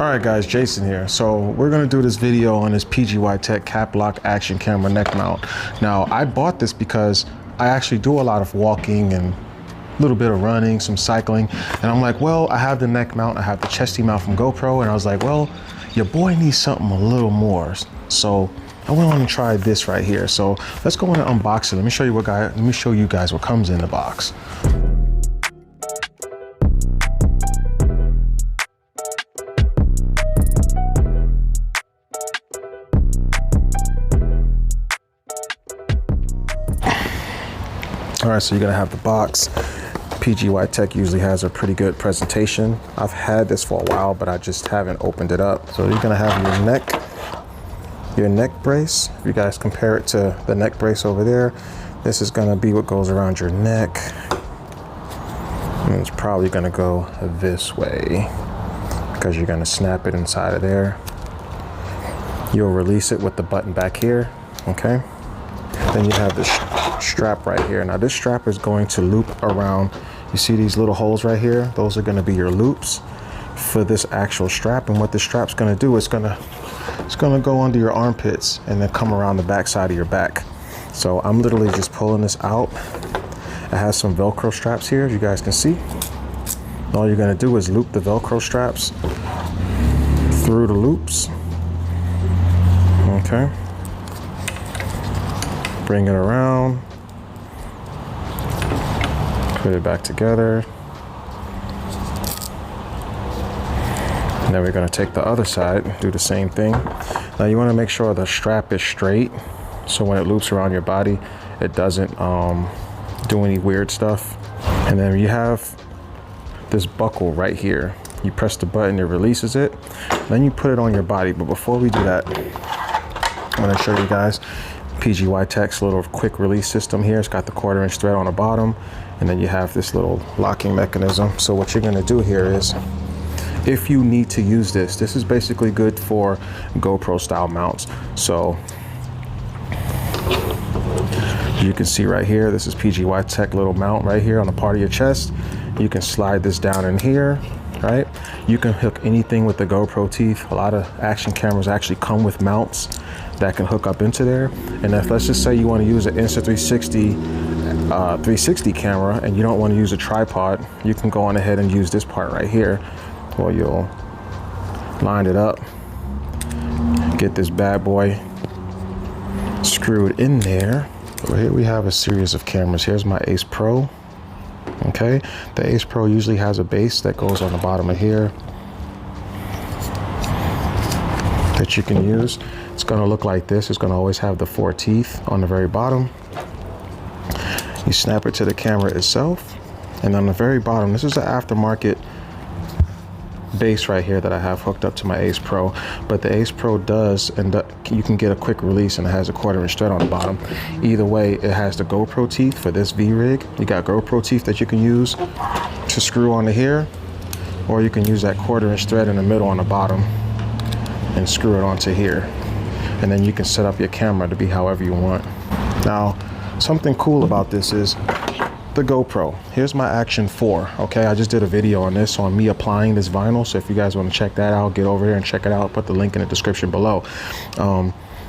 Alright guys, Jason here. So we're going to do this video on this PGYTECH Caplock Action Camera neck mount. Now I bought this because I actually do a lot of walking and a little bit of running, some cycling, and I'm like, well, I have the neck mount, I have the chesty mount from Gopro, and I was like, well, your boy needs something a little more. So I went on and tried this right here. So let's go in and unbox it. Let me show you guys what comes in the box. All right, so you're gonna have the box. PGYTECH usually has a pretty good presentation. I've had this for a while, but I just haven't opened it up. So you're gonna have your neck brace. If you guys compare it to the neck brace over there, this is gonna be what goes around your neck. And it's probably gonna go this way because you're gonna snap it inside of there. You'll release it with the button back here, okay? Then you have this strap right here. Now this strap is going to loop around. You see these little holes right here? Those are going to be your loops for this actual strap. And what the strap's going to do is it's going to go under your armpits and then come around the back side of your back. So I'm literally just pulling this out. It has some Velcro straps here, as you guys can see. All you're going to do is loop the Velcro straps through the loops. Okay. Bring it around, put it back together. And then we're going to take the other side, do the same thing. Now you want to make sure the strap is straight, so when it loops around your body, it doesn't do any weird stuff. And then you have this buckle right here. You press the button, it releases it. Then you put it on your body. But before we do that, I'm going to show you guys PGYTECH's little quick release system here. It's got the 1/4" thread on the bottom, and then you have this little locking mechanism. So what you're going to do here is, if you need to use this is basically good for GoPro style mounts. So you can see right here, this is PGYTECH little mount right here on the part of your chest. You can slide this down in here, right? You can hook anything with the GoPro teeth. A lot of action cameras actually come with mounts that can hook up into there. And if, let's just say you want to use an Insta360 360 camera and you don't want to use a tripod, you can go on ahead and use this part right here. Well, you'll line it up, get this bad boy screwed in there. So here we have a series of cameras. Here's my Ace Pro. Okay, the Ace Pro usually has a base that goes on the bottom of here that you can use. It's going to look like this. It's going to always have the 4 teeth on the very bottom. You snap it to the camera itself, and on the very bottom, this is an aftermarket base right here that I have hooked up to my Ace Pro. But the Ace Pro does, and you can get a quick release, and it has a 1/4" thread on the bottom. Either way, it has the GoPro teeth for this Vrig. You got GoPro teeth that you can use to screw onto here, or you can use that 1/4" thread in the middle on the bottom and screw it onto here. And then you can set up your camera to be however you want. Now, something cool about this is the GoPro. Here's my Action 4, okay? I just did a video on this, on me applying this vinyl. So if you guys want to check that out, get over here and check it out. I'll put the link in the description below.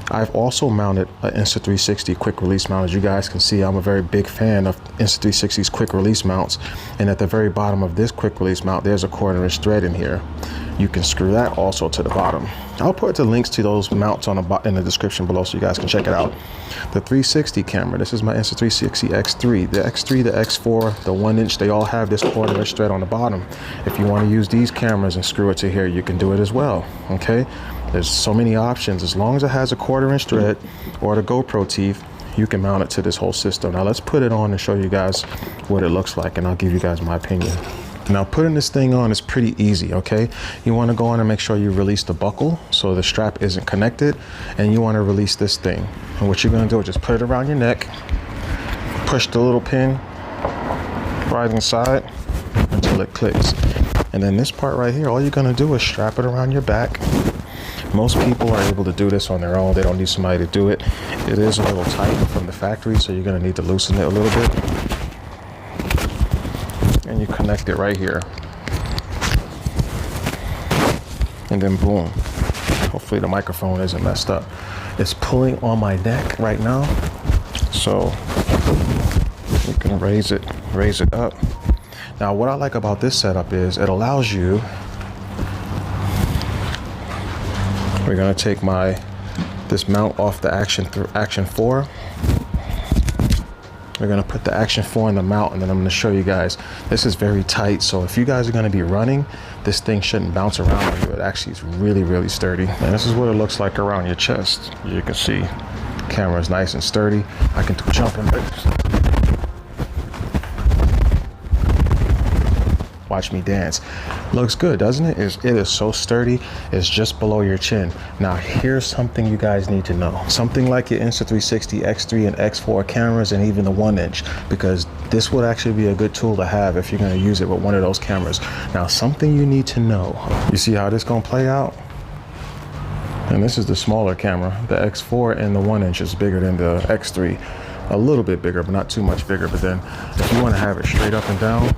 I've also mounted an Insta360 quick release mount. As you guys can see, I'm a very big fan of Insta360's quick release mounts. And at the very bottom of this quick release mount, there's a 1/4" thread in here. You can screw that also to the bottom. I'll put the links to those mounts on in the description below so you guys can check it out. The 360 camera, this is my Insta360 X3. The X3, the X4, the 1" they all have this 1/4" thread on the bottom. If you want to use these cameras and screw it to here, you can do it as well, okay? There's so many options. As long as it has a 1/4" thread or the GoPro teeth, you can mount it to this whole system. Now let's put it on and show you guys what it looks like, and I'll give you guys my opinion. Now putting this thing on is pretty easy, okay? You want to go on and make sure you release the buckle so the strap isn't connected, and you want to release this thing. And what you're going to do is just put it around your neck, push the little pin right inside until it clicks. And then this part right here, all you're going to do is strap it around your back. Most people are able to do this on their own. They don't need somebody to do it. It is a little tight from the factory, so you're going to need to loosen it a little bit. And you connect it right here. and then boom. Hopefully the microphone isn't messed up. It's pulling on my neck right now, so you can raise it up. Now what I like about this setup is it allows you, we're gonna take this mount off the Action 4. We're gonna put the Action 4 in the mount, and then I'm gonna show you guys. This is very tight, so if you guys are gonna be running, this thing shouldn't bounce around on you. It actually is really, really sturdy. And this is what it looks like around your chest. As you can see, the camera is nice and sturdy. I can do jumping. Watch me dance. Looks good, doesn't it? It is so sturdy. It's just below your chin. Now here's something you guys need to know. Something like your Insta360 X3 and X4 cameras, and even the 1-inch, because this would actually be a good tool to have if you're going to use it with one of those cameras. Now something you need to know. You see how this gonna play out? And this is the smaller camera. The X4 and the 1-inch is bigger than the X3. A little bit bigger, but not too much bigger. But then if you want to have it straight up and down,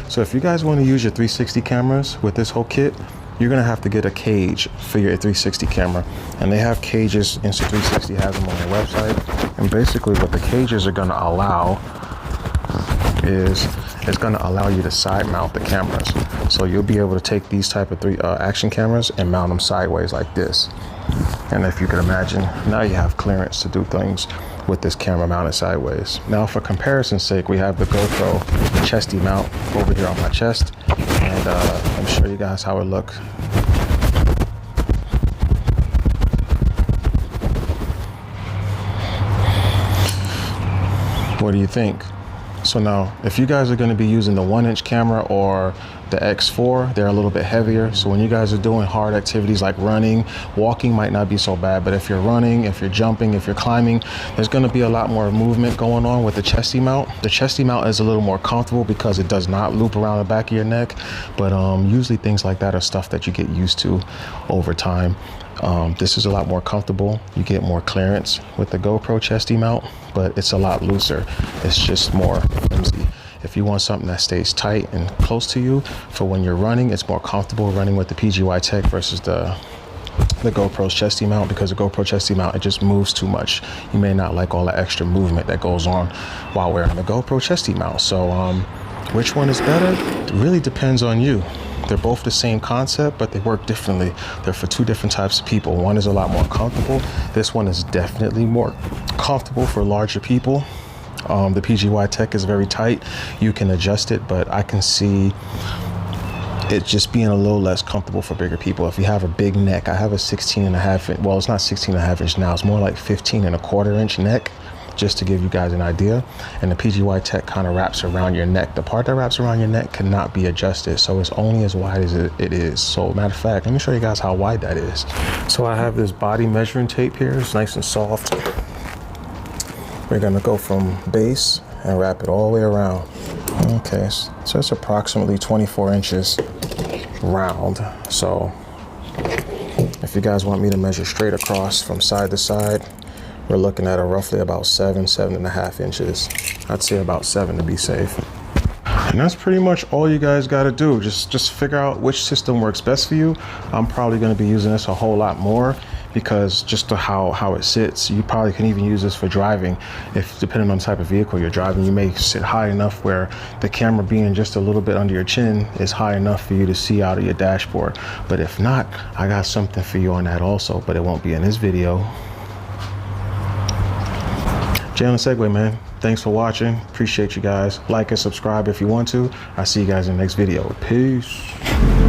so if you guys want to use your 360 cameras with this whole kit, you're going to have to get a cage for your 360 camera. And they have cages, Insta360 has them on their website. And basically what the cages are going to allow is, it's going to allow you to side mount the cameras. So you'll be able to take these type of action cameras and mount them sideways like this. And if you can imagine, now you have clearance to do things with this camera mounted sideways. Now for comparison's sake, we have the Gopro chesty mount over here on my chest, and let me show you guys how it looks. What do you think? So now, if you guys are going to be using the 1-inch camera or the X4, they're a little bit heavier. So when you guys are doing hard activities like running, walking might not be so bad. But if you're running, if you're jumping, if you're climbing, there's going to be a lot more movement going on with the chesty mount. The chesty mount is a little more comfortable because it does not loop around the back of your neck. But usually things like that are stuff that you get used to over time. This is a lot more comfortable. You get more clearance with the Gopro chesty mount, but it's a lot looser. It's just more flimsy. If you want something that stays tight and close to you for when you're running, it's more comfortable running with the PGYTECH versus the GoPro's chesty mount, because the GoPro chesty mount, it just moves too much. You may not like all the extra movement that goes on while wearing the GoPro chesty mount. So which one is better? It really depends on you. They're both the same concept, but they work differently. They're for two different types of people. One is a lot more comfortable. This one is definitely more comfortable for larger people. The PGYTECH is very tight. You can adjust it, but I can see it just being a little less comfortable for bigger people. If you have a big neck, I have a 16.5 inch, well, it's not 16.5 inch now, it's more like 15.25 inch neck, just to give you guys an idea. And the PGYTECH kind of wraps around your neck. The part that wraps around your neck cannot be adjusted, so it's only as wide as it is. So matter of fact, let me show you guys how wide that is. So I have this body measuring tape here. It's nice and soft. We're gonna go from base and wrap it all the way around. Okay, so it's approximately 24 inches round. So if you guys want me to measure straight across from side to side, we're looking at roughly about 7.5 inches. I'd say about 7 to be safe. And that's pretty much all you guys got to do. Just figure out which system works best for you. I'm probably going to be using this a whole lot more, because just to how it sits, you probably can even use this for driving. If depending on the type of vehicle you're driving, you may sit high enough where the camera being just a little bit under your chin is high enough for you to see out of your dashboard. But if not, I got something for you on that also, but it won't be in this video. Jay on the Segway, man. Thanks for watching. Appreciate you guys. Like and subscribe if you want to. I'll see you guys in the next video. Peace.